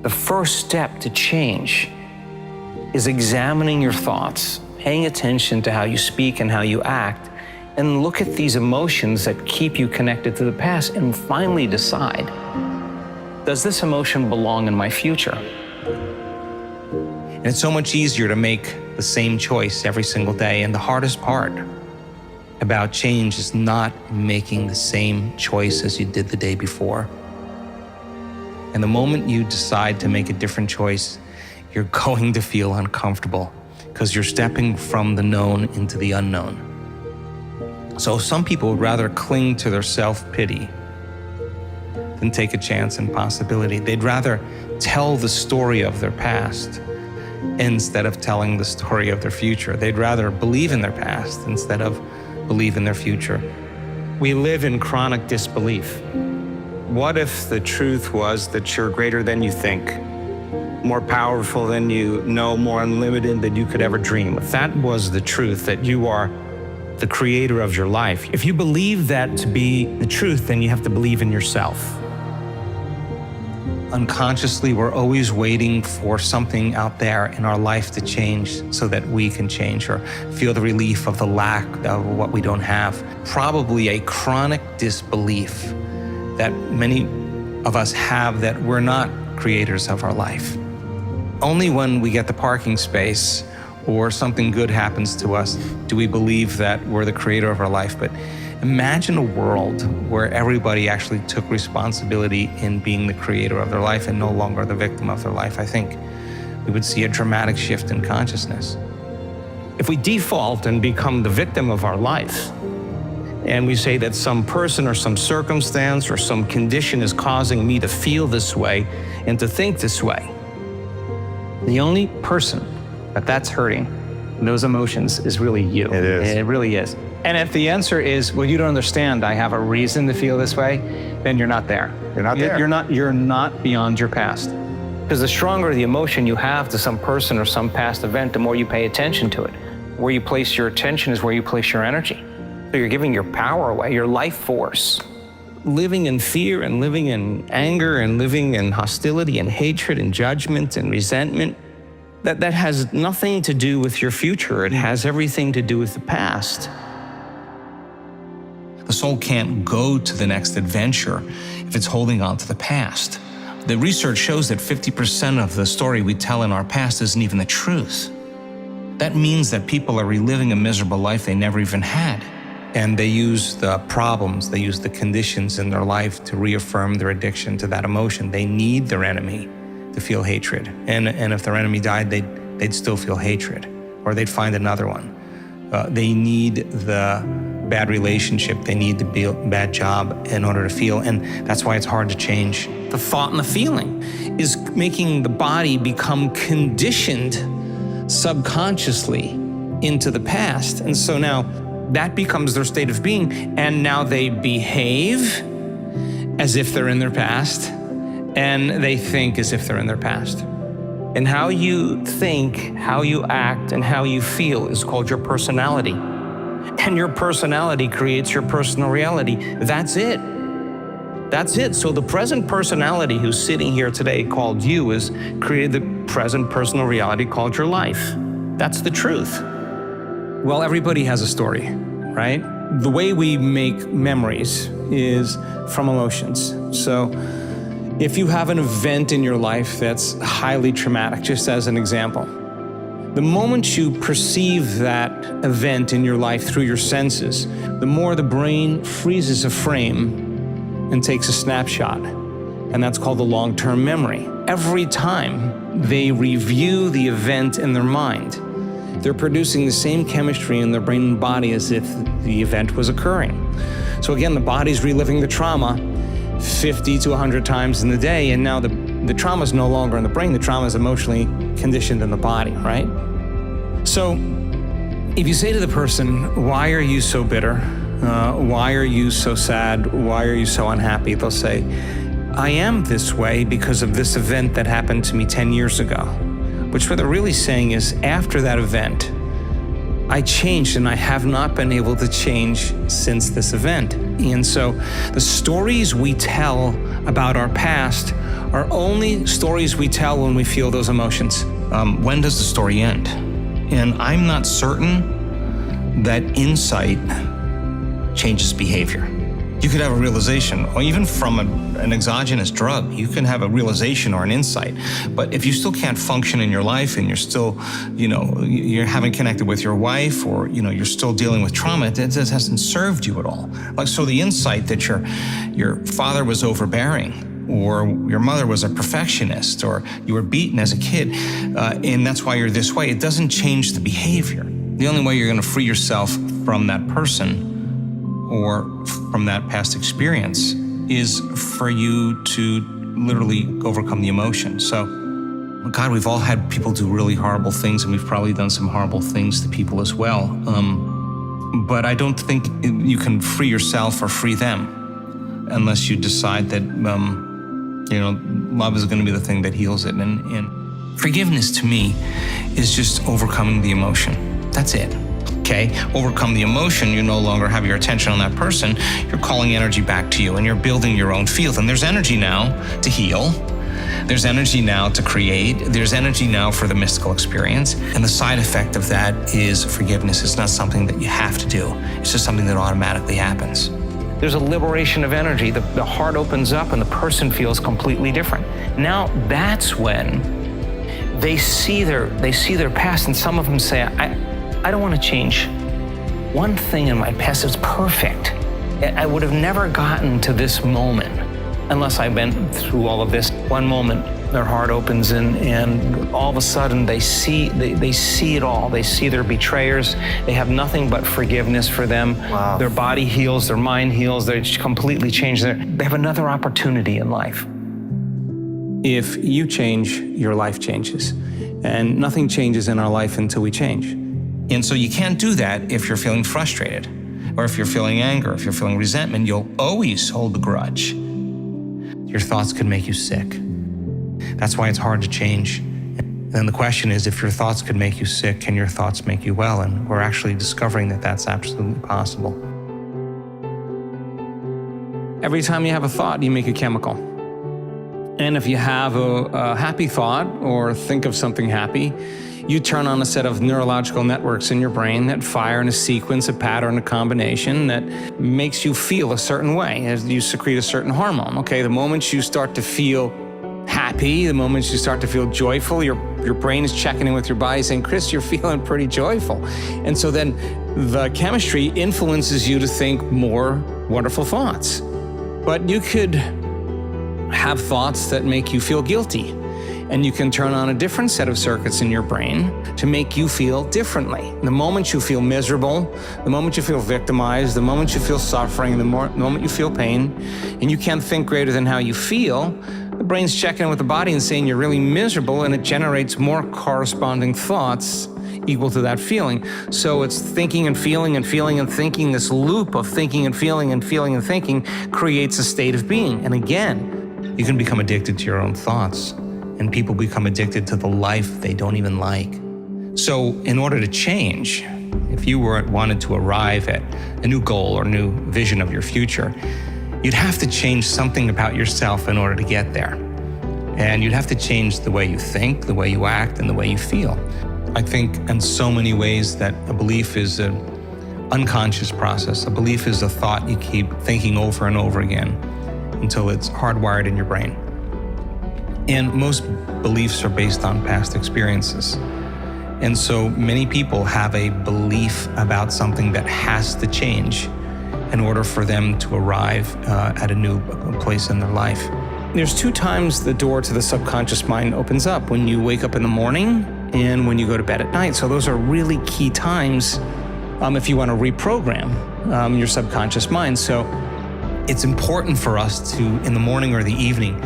The first step to change is examining your thoughts, paying attention to how you speak and how you act, and look at these emotions that keep you connected to the past and finally decide, does this emotion belong in my future? And it's so much easier to make the same choice every single day. And the hardest part about change is not making the same choice as you did the day before. And the moment you decide to make a different choice, you're going to feel uncomfortable because you're stepping from the known into the unknown. So some people would rather cling to their self-pity than take a chance and possibility. They'd rather tell the story of their past instead of telling the story of their future. They'd rather believe in their past instead of believe in their future. We live in chronic disbelief. What if the truth was that you're greater than you think, more powerful than you know, more unlimited than you could ever dream? If that was the truth, that you are the creator of your life, if you believe that to be the truth, then you have to believe in yourself. Unconsciously, we're always waiting for something out there in our life to change so that we can change or feel the relief of the lack of what we don't have. Probably a chronic disbelief that many of us have that we're not creators of our life. Only when we get the parking space or something good happens to us do we believe that we're the creator of our life. But imagine a world where everybody actually took responsibility in being the creator of their life and no longer the victim of their life. I think we would see a dramatic shift in consciousness. If we default and become the victim of our life, and we say that some person or some circumstance or some condition is causing me to feel this way and to think this way, the only person that's hurting those emotions is really you. It is. It really is. And if the answer is, well, you don't understand, I have a reason to feel this way, then you're not there. You're not there. You're not beyond your past. Because the stronger the emotion you have to some person or some past event, the more you pay attention to it. Where you place your attention is where you place your energy. So you're giving your power away, your life force. Living in fear and living in anger and living in hostility and hatred and judgment and resentment, that has nothing to do with your future. It has everything to do with the past. The soul can't go to the next adventure if it's holding on to the past. The research shows that 50% of the story we tell in our past isn't even the truth. That means that people are reliving a miserable life they never even had. And they use the problems, they use the conditions in their life to reaffirm their addiction to that emotion. They need their enemy to feel hatred. And if their enemy died, they'd still feel hatred, or they'd find another one. They need the bad relationship, they need the bad job in order to feel, and that's why it's hard to change. The thought and the feeling is making the body become conditioned subconsciously into the past. And so now that becomes their state of being, and now they behave as if they're in their past, and they think as if they're in their past. And how you think, how you act, and how you feel is called your personality. And your personality creates your personal reality. That's it. That's it. So the present personality who's sitting here today called you is created the present personal reality called your life. That's the truth. Well, everybody has a story, right? The way we make memories is from emotions. So if you have an event in your life that's highly traumatic, just as an example, the moment you perceive that event in your life through your senses, the more the brain freezes a frame and takes a snapshot. And that's called the long-term memory. Every time they review the event in their mind, they're producing the same chemistry in their brain and body as if the event was occurring. So again, the body's reliving the trauma 50 to 100 times in the day, and now the trauma is no longer in the brain, the trauma is emotionally conditioned in the body, right? So if you say to the person, why are you so bitter? Why are you so sad? Why are you so unhappy? They'll say, I am this way because of this event that happened to me 10 years ago. Which what they're really saying is, after that event, I changed and I have not been able to change since this event. And so the stories we tell about our past are only stories we tell when we feel those emotions. When does the story end? And I'm not certain that insight changes behavior. You could have a realization, or even from an exogenous drug, you can have a realization or an insight. But if you still can't function in your life and you're still, you haven't connected with your wife, or, you're still dealing with trauma, it just hasn't served you at all. So the insight that your father was overbearing, or your mother was a perfectionist, or you were beaten as a kid, and that's why you're this way, it doesn't change the behavior. The only way you're going to free yourself from that person or from that past experience is for you to literally overcome the emotion. So, God, we've all had people do really horrible things, and we've probably done some horrible things to people as well. But I don't think you can free yourself or free them unless you decide that, love is going to be the thing that heals it. And forgiveness to me is just overcoming the emotion. That's it. Okay, overcome the emotion, you no longer have your attention on that person, you're calling energy back to you, and you're building your own field. And there's energy now to heal, there's energy now to create, there's energy now for the mystical experience. And the side effect of that is forgiveness. It's not something that you have to do, it's just something that automatically happens. There's a liberation of energy. The heart opens up and the person feels completely different. Now that's when they see their past, and some of them say, I don't want to change one thing in my past. It's perfect. I would have never gotten to this moment unless I've been through all of this. One moment, their heart opens and all of a sudden they see it all. They see their betrayers. They have nothing but forgiveness for them. Wow. Their body heals, their mind heals. They completely change. They have another opportunity in life. If you change, your life changes. And nothing changes in our life until we change. And so you can't do that if you're feeling frustrated, or if you're feeling anger, if you're feeling resentment. You'll always hold a grudge. Your thoughts could make you sick. That's why it's hard to change. And the question is, if your thoughts could make you sick, can your thoughts make you well? And we're actually discovering that that's absolutely possible. Every time you have a thought, you make a chemical. And if you have a happy thought or think of something happy, you turn on a set of neurological networks in your brain that fire in a sequence, a pattern, a combination that makes you feel a certain way as you secrete a certain hormone. Okay, the moment you start to feel happy, the moment you start to feel joyful, your brain is checking in with your body saying, Chris, you're feeling pretty joyful. And so then the chemistry influences you to think more wonderful thoughts. But you could have thoughts that make you feel guilty. And you can turn on a different set of circuits in your brain to make you feel differently. The moment you feel miserable, the moment you feel victimized, the moment you feel suffering, the moment you feel pain, and you can't think greater than how you feel, the brain's checking in with the body and saying you're really miserable, and it generates more corresponding thoughts equal to that feeling. So it's thinking and feeling and feeling and thinking. This loop of thinking and feeling and feeling and thinking creates a state of being. And again, you can become addicted to your own thoughts. And people become addicted to the life they don't even like. So in order to change, if you wanted to arrive at a new goal or new vision of your future, you'd have to change something about yourself in order to get there. And you'd have to change the way you think, the way you act, and the way you feel. I think in so many ways that a belief is an unconscious process. A belief is a thought you keep thinking over and over again until it's hardwired in your brain. And most beliefs are based on past experiences. And so many people have a belief about something that has to change in order for them to arrive at a new place in their life. There's two times the door to the subconscious mind opens up: when you wake up in the morning and when you go to bed at night. So those are really key times if you want to reprogram your subconscious mind. So it's important for us to, in the morning or the evening,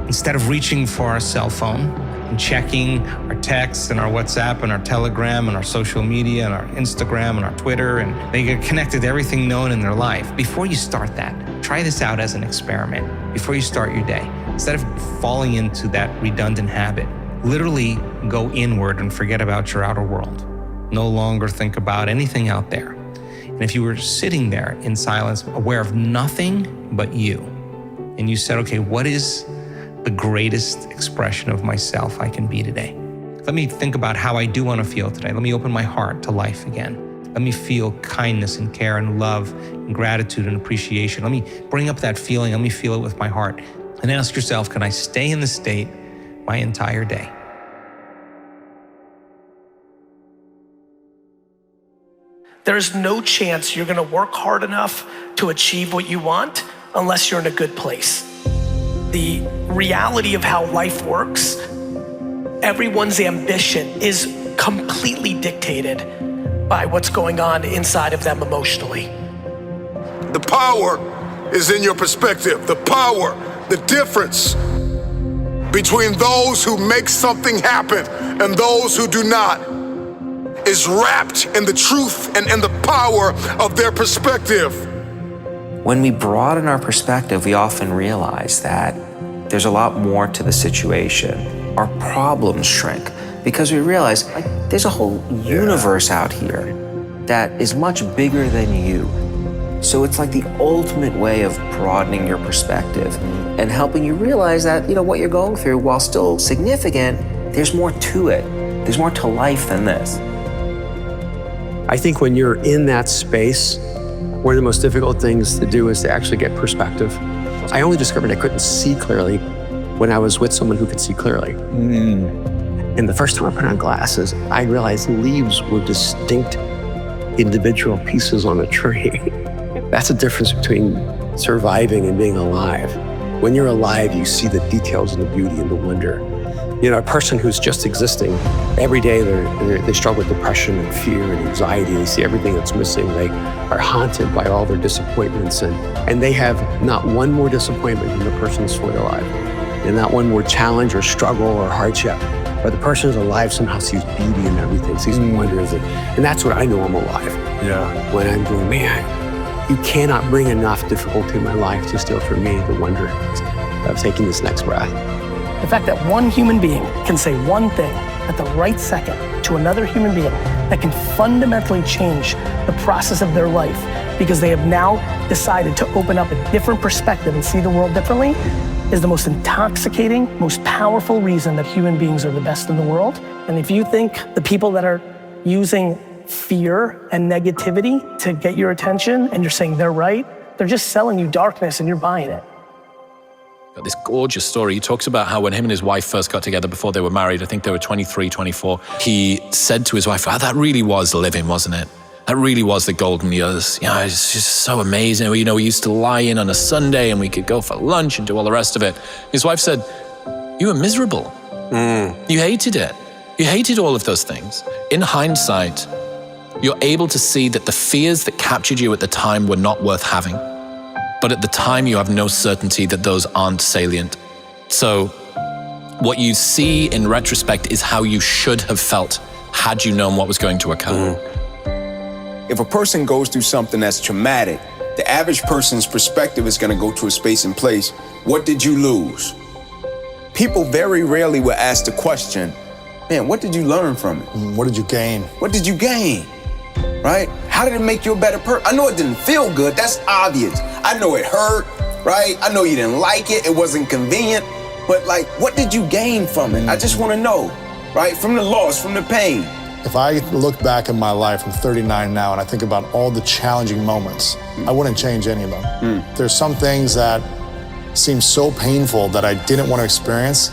instead of reaching for our cell phone and checking our texts and our WhatsApp and our Telegram and our social media and our Instagram and our Twitter, and they get connected to everything known in their life, before you start that, try this out as an experiment before you start your day. Instead of falling into that redundant habit, literally go inward and forget about your outer world. No longer think about anything out there. And if you were sitting there in silence, aware of nothing but you, and you said, okay, what is the greatest expression of myself I can be today? Let me think about how I do want to feel today. Let me open my heart to life again. Let me feel kindness and care and love and gratitude and appreciation. Let me bring up that feeling. Let me feel it with my heart. And ask yourself, can I stay in this state my entire day? There's no chance you're gonna work hard enough to achieve what you want unless you're in a good place. The reality of how life works, everyone's ambition is completely dictated by what's going on inside of them emotionally. The power is in your perspective. The power, the difference between those who make something happen and those who do not is wrapped in the truth and in the power of their perspective. When we broaden our perspective, we often realize that there's a lot more to the situation. Our problems shrink because we realize there's a whole universe out here that is much bigger than you. So it's like the ultimate way of broadening your perspective and helping you realize that, what you're going through, while still significant, there's more to it. There's more to life than this. I think when you're in that space, one of the most difficult things to do is to actually get perspective. I only discovered I couldn't see clearly when I was with someone who could see clearly. And the first time I put on glasses, I realized leaves were distinct individual pieces on a tree. That's the difference between surviving and being alive. When you're alive, you see the details and the beauty and the wonder. A person who's just existing, every day they struggle with depression and fear and anxiety. They see everything that's missing. They are haunted by all their disappointments, and they have not one more disappointment than the person who's fully alive, and not one more challenge or struggle or hardship. But the person who's alive somehow sees beauty in everything, sees the wonder of it. And that's what I know I'm alive. Yeah. When I'm going, man, you cannot bring enough difficulty in my life to steal from me the wonder of taking this next breath. The fact that one human being can say one thing at the right second to another human being that can fundamentally change the process of their life because they have now decided to open up a different perspective and see the world differently is the most intoxicating, most powerful reason that human beings are the best in the world. And if you think the people that are using fear and negativity to get your attention and you're saying they're right, they're just selling you darkness and you're buying it. Got this gorgeous story. He talks about how when him and his wife first got together before they were married, I think they were 23, 24, he said to his wife, that really was living, wasn't it? That really was the golden years. It's just so amazing. We used to lie in on a Sunday and we could go for lunch and do all the rest of it. His wife said, you were miserable. You hated it. You hated all of those things. In hindsight, you're able to see that the fears that captured you at the time were not worth having. But at the time, you have no certainty that those aren't salient. So what you see in retrospect is how you should have felt had you known what was going to occur. If a person goes through something that's traumatic, the average person's perspective is going to go to a space and place. What did you lose? People very rarely will ask the question, man, what did you learn from it? What did you gain? What did you gain? Right? How did it make you a better person? I know it didn't feel good. That's obvious. I know it hurt, right? I know you didn't like it. It wasn't convenient. But what did you gain from it? I just want to know, right? From the loss, from the pain. If I look back in my life, I'm 39 now, and I think about all the challenging moments, I wouldn't change any of them. There's some things that seem so painful that I didn't want to experience,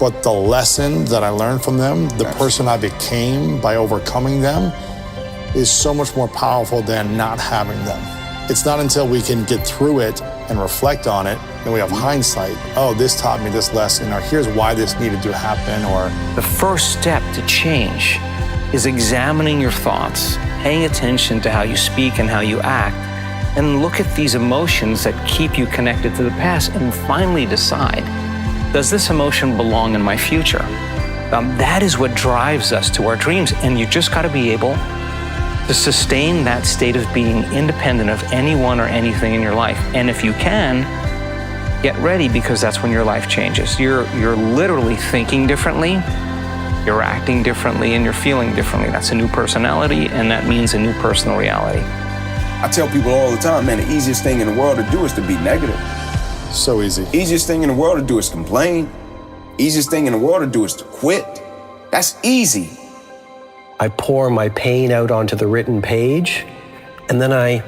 but the lesson that I learned from them, the person I became by overcoming them, is so much more powerful than not having them. It's not until we can get through it and reflect on it, and we have hindsight. Oh, this taught me this lesson, or here's why this needed to happen, or... The first step to change is examining your thoughts, paying attention to how you speak and how you act, and look at these emotions that keep you connected to the past and finally decide, does this emotion belong in my future? That is what drives us to our dreams, and you just got to be able to sustain that state of being independent of anyone or anything in your life. And if you can, get ready, because that's when your life changes. You're literally thinking differently, you're acting differently, and you're feeling differently. That's a new personality, and that means a new personal reality. I tell people all the time, man, the easiest thing in the world to do is to be negative. So easy. Easiest thing in the world to do is complain. Easiest thing in the world to do is to quit. That's easy. I pour my pain out onto the written page, and then I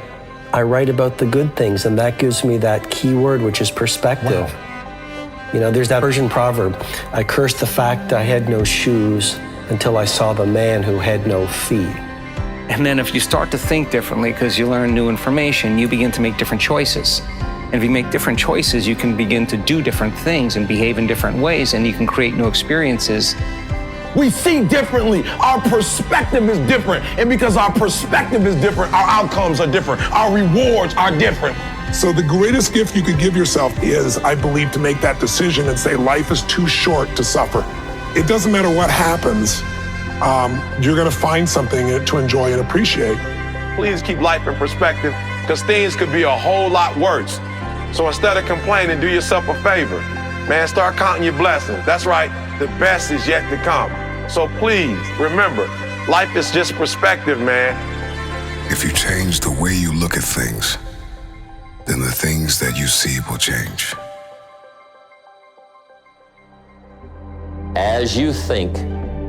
write about the good things, and that gives me that key word, which is perspective. Wow. You know, there's that Persian proverb, I cursed the fact I had no shoes until I saw the man who had no feet. And then if you start to think differently because you learn new information, you begin to make different choices. And if you make different choices, you can begin to do different things and behave in different ways, and you can create new experiences. We see differently. Our perspective is different. And because our perspective is different, our outcomes are different. Our rewards are different. So the greatest gift you could give yourself is, I believe, to make that decision and say life is too short to suffer. It doesn't matter what happens. You're going to find something to enjoy and appreciate. Please keep life in perspective, because things could be a whole lot worse. So instead of complaining, do yourself a favor. Man, start counting your blessings. That's right, the best is yet to come. So please, remember, life is just perspective, man. If you change the way you look at things, then the things that you see will change. As you think,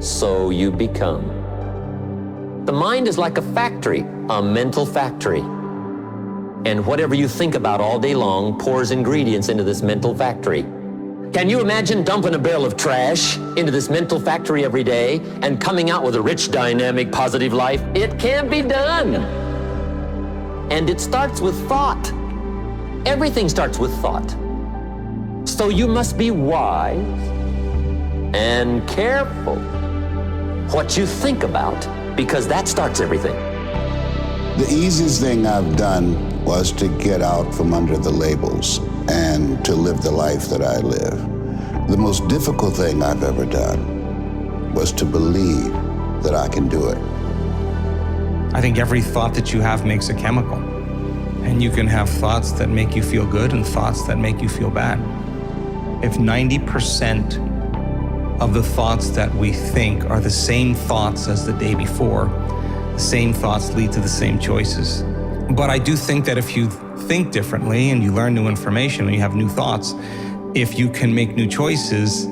so you become. The mind is like a factory, a mental factory. And whatever you think about all day long pours ingredients into this mental factory. Can you imagine dumping a barrel of trash into this mental factory every day and coming out with a rich, dynamic, positive life? It can be done. And it starts with thought. Everything starts with thought. So you must be wise and careful what you think about, because that starts everything. The easiest thing I've done was to get out from under the labels and to live the life that I live. The most difficult thing I've ever done was to believe that I can do it. I think every thought that you have makes a chemical. And you can have thoughts that make you feel good and thoughts that make you feel bad. If 90% of the thoughts that we think are the same thoughts as the day before, the same thoughts lead to the same choices. But I do think that if you think differently and you learn new information and you have new thoughts, if you can make new choices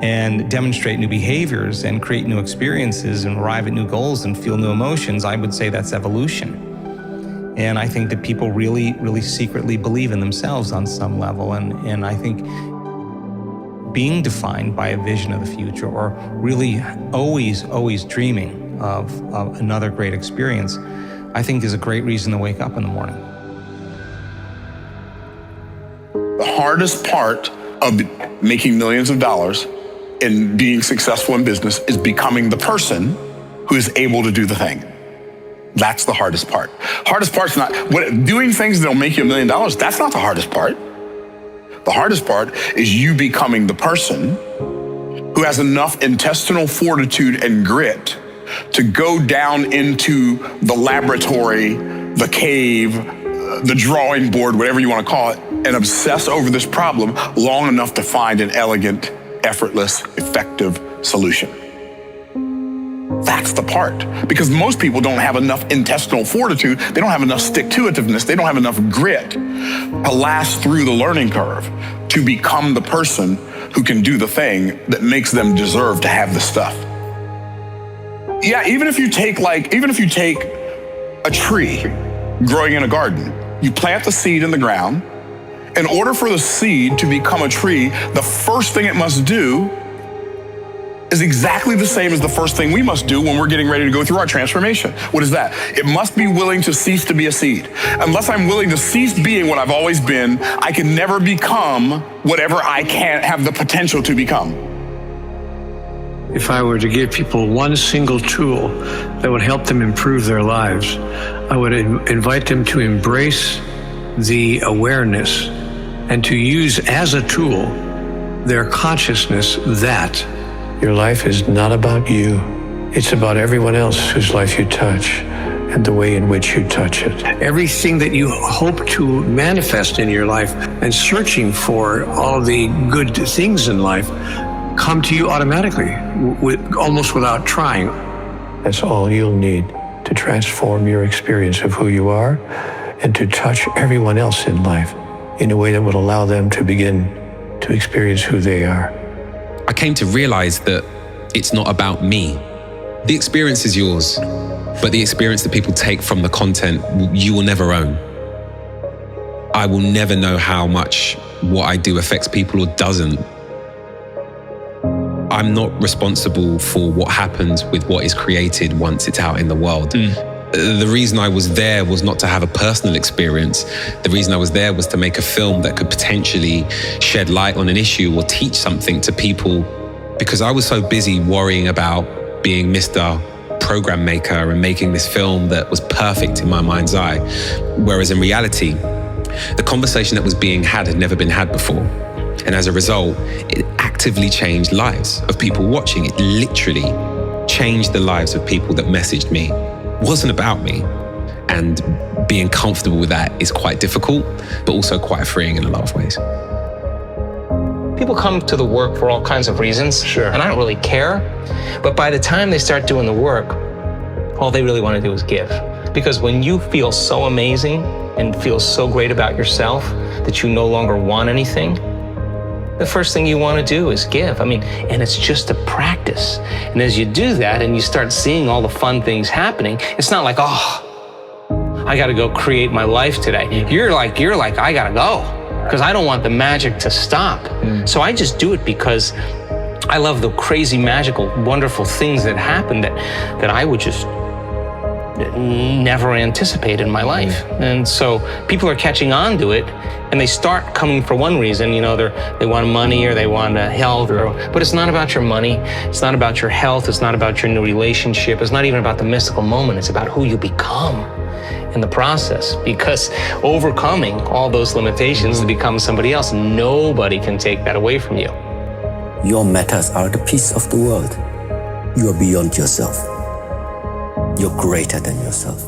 and demonstrate new behaviors and create new experiences and arrive at new goals and feel new emotions, I would say that's evolution. And I think that people really, really secretly believe in themselves on some level. And I think being defined by a vision of the future, or really always dreaming of another great experience, I think is a great reason to wake up in the morning. The hardest part of making millions of dollars and being successful in business is becoming the person who is able to do the thing. That's the hardest part. Hardest part's not doing things that'll make you $1 million. That's not the hardest part. The hardest part is you becoming the person who has enough intestinal fortitude and grit to go down into the laboratory, the cave, the drawing board, whatever you want to call it, and obsess over this problem long enough to find an elegant, effortless, effective solution. That's the part. Because most people don't have enough intestinal fortitude, they don't have enough stick-to-itiveness, they don't have enough grit to last through the learning curve to become the person who can do the thing that makes them deserve to have the stuff. Yeah, even if you take a tree growing in a garden, you plant the seed in the ground. In order for the seed to become a tree, the first thing it must do is exactly the same as the first thing we must do when we're getting ready to go through our transformation. What is that? It must be willing to cease to be a seed. Unless I'm willing to cease being what I've always been, I can never become whatever I can't have the potential to become. If I were to give people one single tool that would help them improve their lives, I would invite them to embrace the awareness and to use as a tool their consciousness that your life is not about you. It's about everyone else whose life you touch and the way in which you touch it. Everything that you hope to manifest in your life and searching for all the good things in life come to you automatically, almost without trying. That's all you'll need to transform your experience of who you are and to touch everyone else in life in a way that would allow them to begin to experience who they are. I came to realize that it's not about me. The experience is yours, but the experience that people take from the content, you will never own. I will never know how much what I do affects people or doesn't. I'm not responsible for what happens with what is created once it's out in the world. The reason I was there was not to have a personal experience. The reason I was there was to make a film that could potentially shed light on an issue or teach something to people, because I was so busy worrying about being Mr. Program Maker and making this film that was perfect in my mind's eye. Whereas in reality, the conversation that was being had never been had before. And as a result, it actively changed lives of people watching. It literally changed the lives of people that messaged me. It wasn't about me. And being comfortable with that is quite difficult, but also quite freeing in a lot of ways. People come to the work for all kinds of reasons, and I don't really care. But by the time they start doing the work, all they really want to do is give. Because when you feel so amazing and feel so great about yourself that you no longer want anything, the first thing you want to do is give. I mean, and it's just a practice. And as you do that and you start seeing all the fun things happening, it's not like, oh, I got to go create my life today. You're like, I got to go, because I don't want the magic to stop. So I just do it because I love the crazy, magical, wonderful things that happen that I would just never anticipate in my life. And so people are catching on to it, and they start coming for one reason, they want money or they want health, but it's not about your money, it's not about your health, it's not about your new relationship, it's not even about the mystical moment, it's about who you become in the process. Because overcoming all those limitations to become somebody else, nobody can take that away from you. Your matters are the peace of the world. You are beyond yourself. You're greater than yourself.